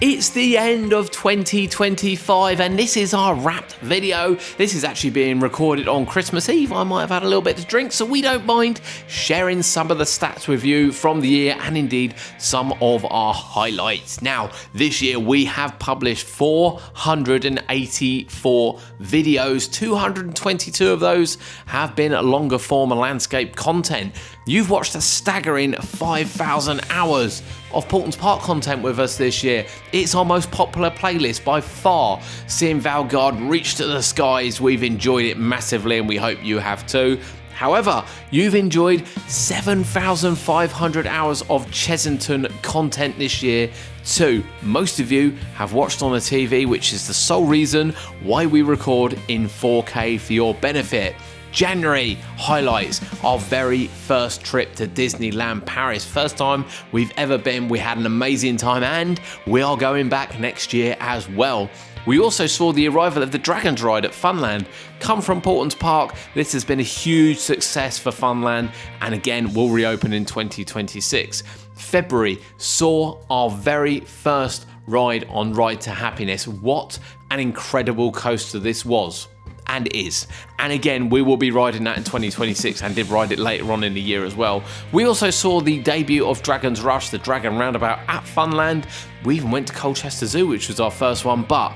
It's the end of 2025 and this is our wrapped video. This is actually being recorded on Christmas Eve. I might have had a little bit to drink, so we don't mind sharing some of the stats with you from the year and indeed some of our highlights. Now, this year we have published 484 videos. 222 of those have been longer form landscape content. You've watched a staggering 5,000 hours of Paultons Park content with us this year. It's our most popular playlist by far. Seeing Valgard reach to the skies, we've enjoyed it massively and we hope you have too. However, you've enjoyed 7,500 hours of Chessington content this year too. Most of you have watched on the TV, which is the sole reason why we record in 4K for your benefit. January highlights our very first trip to Disneyland Paris. First time we've ever been. We had an amazing time and we are going back next year as well. We also saw the arrival of the Dragons ride at Funland come from Paultons Park. This has been a huge success for Funland and again will reopen in 2026. February saw our very first ride on Ride to Happiness. What an incredible coaster this was. And is. And again, we will be riding that in 2026 and did ride it later on in the year as well. We also saw the debut of Dragon's Rush, the Dragon Roundabout at Funland. We even went to Colchester Zoo, which was our first one, but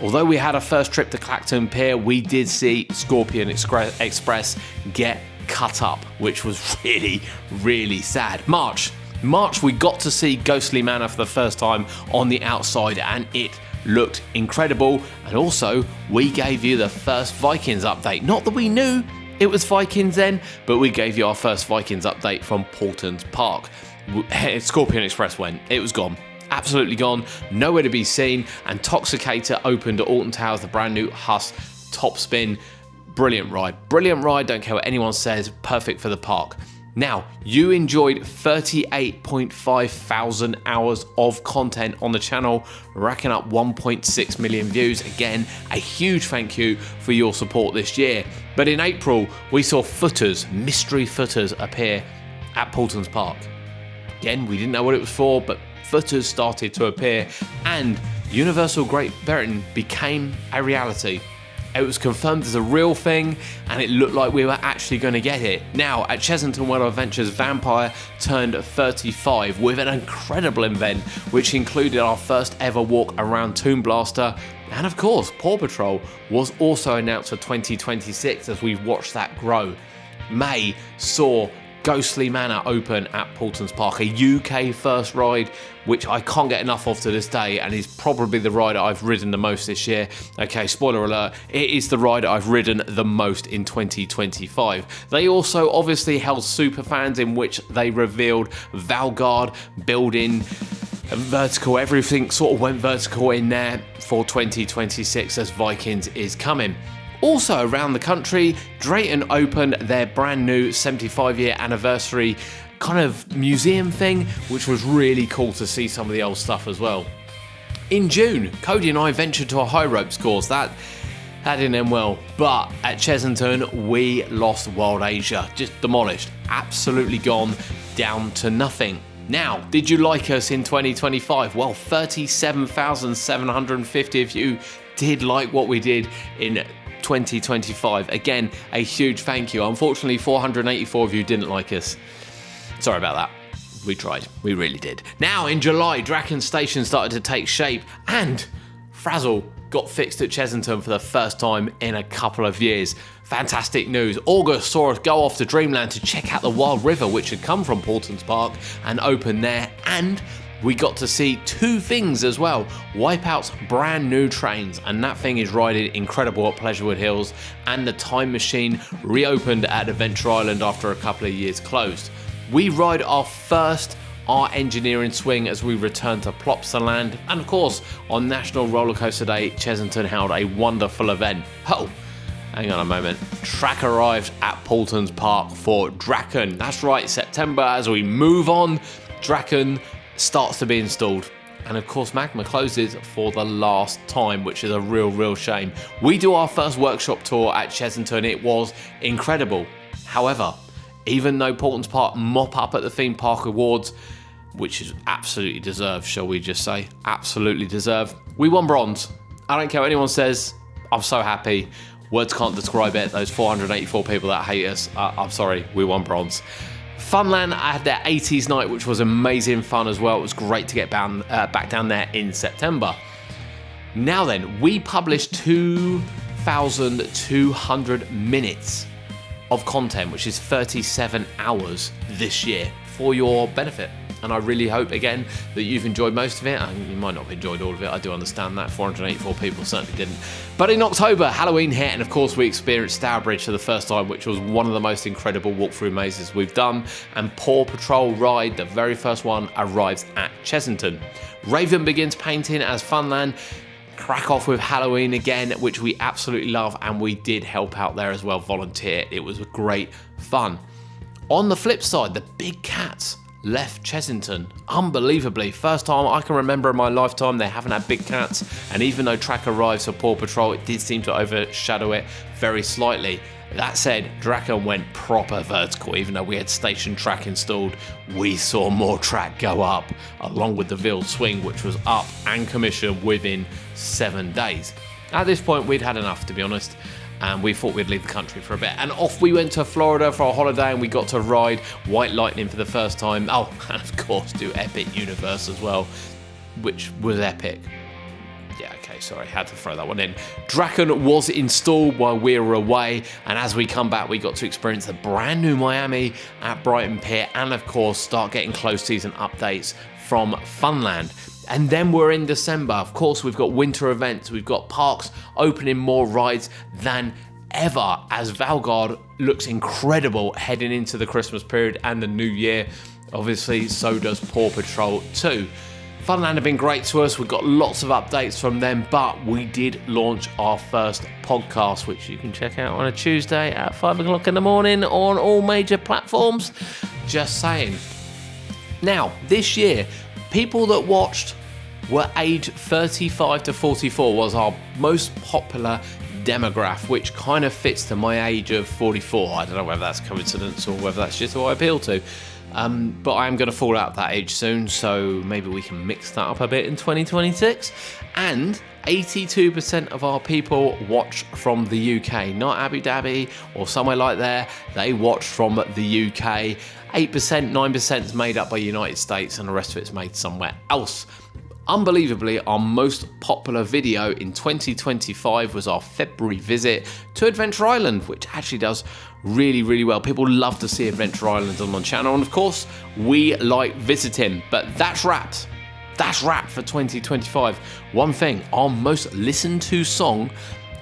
although we had our first trip to Clacton Pier, we did see Scorpion Express get cut up, which was really, really sad. March, we got to see Ghostly Manor for the first time on the outside and it looked incredible, and also we gave you the first Vikings update. Not that we knew it was Vikings then, but we gave you our first Vikings update from Paultons Park. Scorpion Express went, it was gone. Absolutely gone, nowhere to be seen, and Toxicator opened at Alton Towers, the brand new Huss top spin. Brilliant ride, don't care what anyone says, perfect for the park. Now, you enjoyed 38.5 thousand hours of content on the channel, racking up 1.6 million views. Again, a huge thank you for your support this year. But in April, we saw footers, mystery footers appear at Paultons Park. Again, we didn't know what it was for, but footers started to appear and Universal Great Britain became a reality. It was confirmed as a real thing and it looked like we were actually going to get it. Now, at Chessington World of Adventures, Vampire turned 35 with an incredible event which included our first ever walk around Tomb Blaster, and of course, Paw Patrol was also announced for 2026 as we've watched that grow. May saw Ghostly Manor open at Paultons Park, a UK first ride which I can't get enough of to this day and is probably the ride I've ridden the most this year. Okay, spoiler alert, it is the ride I've ridden the most in 2025. They also obviously held Superfans in which they revealed Valgard building vertical, everything sort of went vertical in there for 2026 as Vikings is coming. Also around the country, Drayton opened their brand new 75-year anniversary kind of museum thing, which was really cool to see some of the old stuff as well. In June, Cody and I ventured to a high ropes course. That didn't end well, but at Chessington, we lost Wild Asia. Just demolished, absolutely gone, down to nothing. Now, did you like us in 2025? Well, 37,750 of you did like what we did in 2025. Again, a huge thank you. Unfortunately, 484 of you didn't like us. Sorry about that. We tried. We really did. Now, in July, Draken Station started to take shape and Frazzle got fixed at Chessington for the first time in a couple of years. Fantastic news. August saw us go off to Dreamland to check out the Wild River, which had come from Paultons Park and opened there, and we got to see two things as well. Wipeout's brand new trains, and that thing is riding incredible at Pleasurewood Hills, and the Time Machine reopened at Adventure Island after a couple of years closed. We ride our first Art Engineering swing as we return to Plopsaland, and of course, on National Roller Coaster Day, Chessington held a wonderful event. Oh, hang on a moment. Track arrived at Paultons Park for Draken. That's right, September, as we move on, Draken starts to be installed. And of course, Magma closes for the last time, which is a real shame. We do our first workshop tour at Chessington. It was incredible. However, even though Paultons Park mop up at the Theme Park Awards, which is absolutely deserved, shall we just say. Absolutely deserved. We won bronze. I don't care what anyone says. I'm so happy. Words can't describe it. Those 484 people that hate us, I'm sorry, we won bronze. Funland had their 80s night, which was amazing fun as well. It was great to get back down there in September. Now then, we published 2,200 minutes of content, which is 37 hours this year for your benefit. And I really hope, again, that you've enjoyed most of it. And you might not have enjoyed all of it. I do understand that. 484 people certainly didn't. But in October, Halloween hit, and of course we experienced Stourbridge for the first time, which was one of the most incredible walkthrough mazes we've done. And Paw Patrol Ride, the very first one, arrives at Chessington. Raven begins painting as Funland. Crack off with Halloween again, which we absolutely love, and we did help out there as well, volunteer. It was great fun. On the flip side, the big cats left Chessington unbelievably. First time I can remember in my lifetime they haven't had big cats, and even though track arrives for Paw Patrol, it did seem to overshadow it very slightly. That said, Draken went proper vertical. Even though we had station track installed, we saw more track go up, along with the Ville swing, which was up and commissioned within 7 days. At this point, we'd had enough, to be honest, and we thought we'd leave the country for a bit. And off we went to Florida for a holiday, and we got to ride White Lightning for the first time. Oh, and of course do Epic Universe as well, which was epic. Yeah, okay, sorry, had to throw that one in. Draken was installed while we were away, and as we come back, we got to experience the brand new Miami at Brighton Pier, and of course, start getting close season updates from Funland. And then we're in December. Of course, we've got winter events. We've got parks opening more rides than ever, as Valgard looks incredible heading into the Christmas period and the new year. Obviously, so does Paw Patrol 2. Funland have been great to us. We've got lots of updates from them, but we did launch our first podcast, which you can check out on a Tuesday at 5 o'clock in the morning on all major platforms. Just saying. Now, this year, people that watched were age 35 to 44 was our most popular demographic, which kind of fits to my age of 44. I don't know whether that's coincidence or whether that's just who I appeal to. But I am going to fall out that age soon, so maybe we can mix that up a bit in 2026. And 82% of our people watch from the UK, not Abu Dhabi or somewhere like there. They watch from the UK. 8%, 9% is made up by United States, and the rest of it's made somewhere else. Unbelievably, our most popular video in 2025 was our February visit to Adventure Island, which actually does really, really well. People love to see Adventure Island on my channel, and of course, we like visiting. But that's wrapped. That's wrapped for 2025. One thing, our most listened to song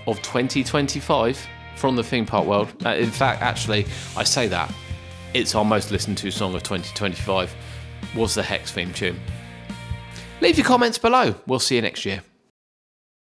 of 2025 from the theme park world. In fact, actually, I say that. It's our most listened to song of 2025 was the Hex theme tune. Leave your comments below. We'll see you next year.